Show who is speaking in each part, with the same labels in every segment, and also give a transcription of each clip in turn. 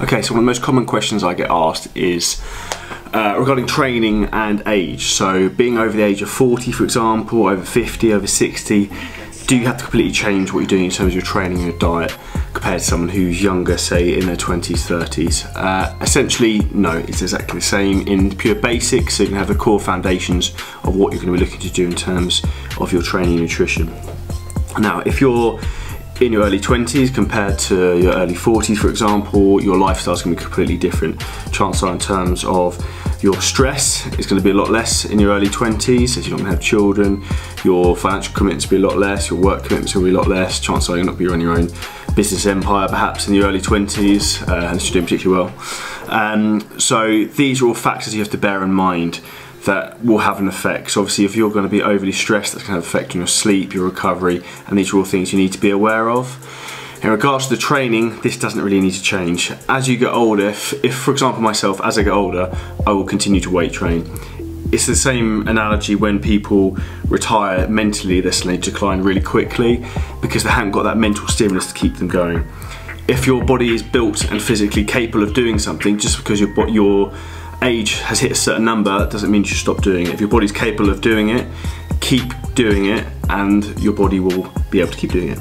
Speaker 1: Okay, so one of the most common questions I get asked is regarding training and age. So being over the age of 40, for example, over 50, over 60, do you have to completely change what you're doing in terms of your training and your diet compared to someone who's younger, say in their 20s, 30s? Essentially, no, it's exactly the same in pure basics, so you can have the core foundations of what you're going to be looking to do in terms of your training and nutrition. Now, if you're in your early 20s compared to your early 40s, for example, your lifestyle is going to be completely different. Chances are in terms of your stress is going to be a lot less in your early 20s as you're not going to have children. Your financial commitments will be a lot less, your work commitments will be a lot less. Chances are you're not going to be running your own business empire perhaps in your early 20s, unless you're doing particularly well. So these are all factors you have to bear in mind that will have an effect. So obviously if you're going to be overly stressed, that's going to have an effect on your sleep, your recovery, and these are all things you need to be aware of. In regards to the training, this doesn't really need to change. As you get older, if for example myself, as I get older, I will continue to weight train. It's the same analogy when people retire mentally, they're suddenly decline really quickly because they haven't got that mental stimulus to keep them going. If your body is built and physically capable of doing something, just because your age has hit a certain number doesn't mean you should stop doing it. If your body's capable of doing it, keep doing it and your body will be able to keep doing it.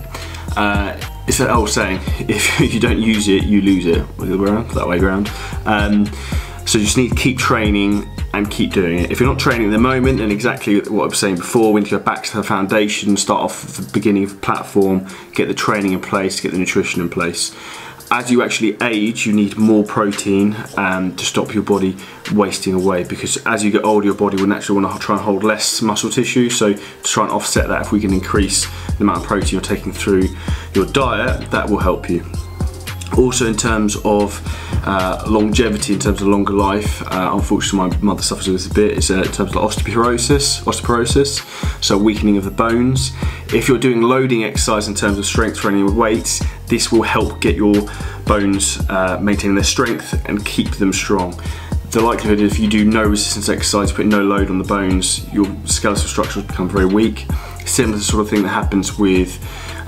Speaker 1: It's that old saying, if you don't use it, you lose it. That way around. So you just need to keep training and keep doing it. If you're not training at the moment, then exactly what I was saying before, we need to go back to the foundation, start off at the beginning of the platform, get the training in place, get the nutrition in place. As you actually age, you need more protein to stop your body wasting away, because as you get older, your body will naturally want to try and hold less muscle tissue. So to try and offset that, if we can increase the amount of protein you're taking through your diet, that will help you. Also in terms of longevity, in terms of longer life, unfortunately my mother suffers with this a bit, is in terms of osteoporosis, so weakening of the bones. If you're doing loading exercise in terms of strength training with weights, this will help get your bones maintain their strength and keep them strong. The likelihood if you do no resistance exercise, put no load on the bones, your skeletal structure will become very weak. Similar to the sort of thing that happens with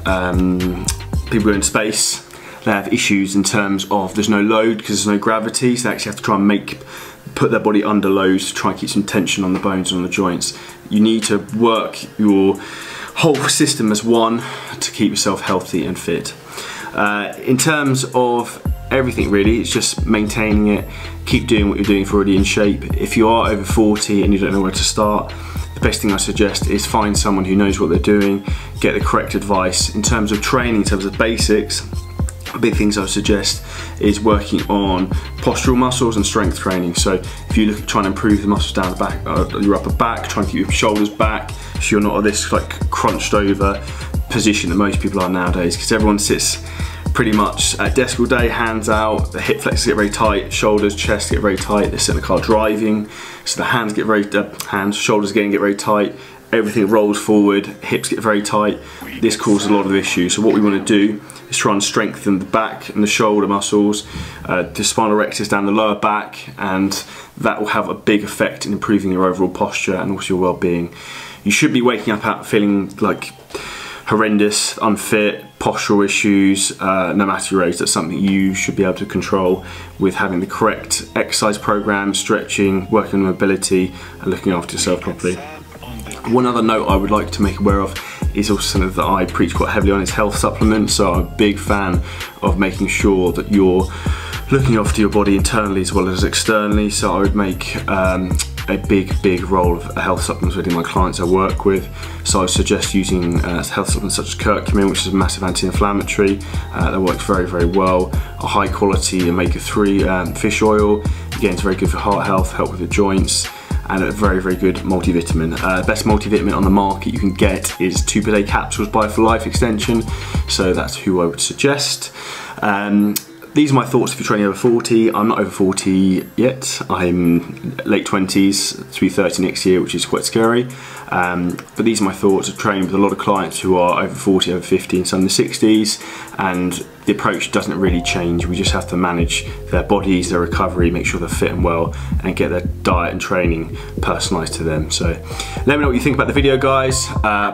Speaker 1: people going in space. They have issues in terms of there's no load because there's no gravity, so they actually have to try and put their body under load to try and keep some tension on the bones and on the joints. You need to work your whole system as one to keep yourself healthy and fit. In terms of everything really, it's just maintaining it, keep doing what you're doing if you're already in shape. If you are over 40 and you don't know where to start, the best thing I suggest is find someone who knows what they're doing, get the correct advice. In terms of training, in terms of basics, big things I would suggest is working on postural muscles and strength training. So if you look at trying to improve the muscles down the back, your upper back, trying to keep your shoulders back so you're not at this like crunched over position that most people are nowadays, because everyone sits pretty much at desk all day, hands out, the hip flexors get very tight, shoulders, chest get very tight, they sit in the car driving, so the hands get very, shoulders again get very tight, everything rolls forward, hips get very tight. This causes a lot of issues. So what we want to do is try and strengthen the back and the shoulder muscles, the spinal rectus down the lower back, and that will have a big effect in improving your overall posture and also your well-being. You should be waking up out feeling like horrendous, unfit, postural issues, no matter your age. That's something you should be able to control with having the correct exercise program, stretching, working on mobility, and looking after yourself properly. One other note I would like to make aware of is also something that I preach quite heavily on, is health supplements. So I'm a big fan of making sure that you're looking after your body internally as well as externally. So I would make a big role of health supplements with my clients I work with. So I suggest using health supplements such as curcumin, which is a massive anti-inflammatory that works very well. A high quality omega-3 fish oil, again it's very good for heart health, help with the joints, and a very good multivitamin. Best multivitamin on the market you can get is 2-per-day capsules by For Life extension, so that's who I would suggest. These are my thoughts if you're training over 40. I'm not over 40 yet. I'm late 20s, to be 30 next year, which is quite scary. But these are my thoughts. I've trained with a lot of clients who are over 40, over 50, and some in the 60s, and the approach doesn't really change. We just have to manage their bodies, their recovery, make sure they're fit and well, and get their diet and training personalised to them. So let me know what you think about the video, guys.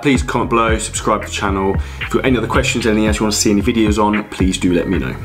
Speaker 1: Please comment below, subscribe to the channel. If you've got any other questions, anything else you want to see any videos on, please do let me know.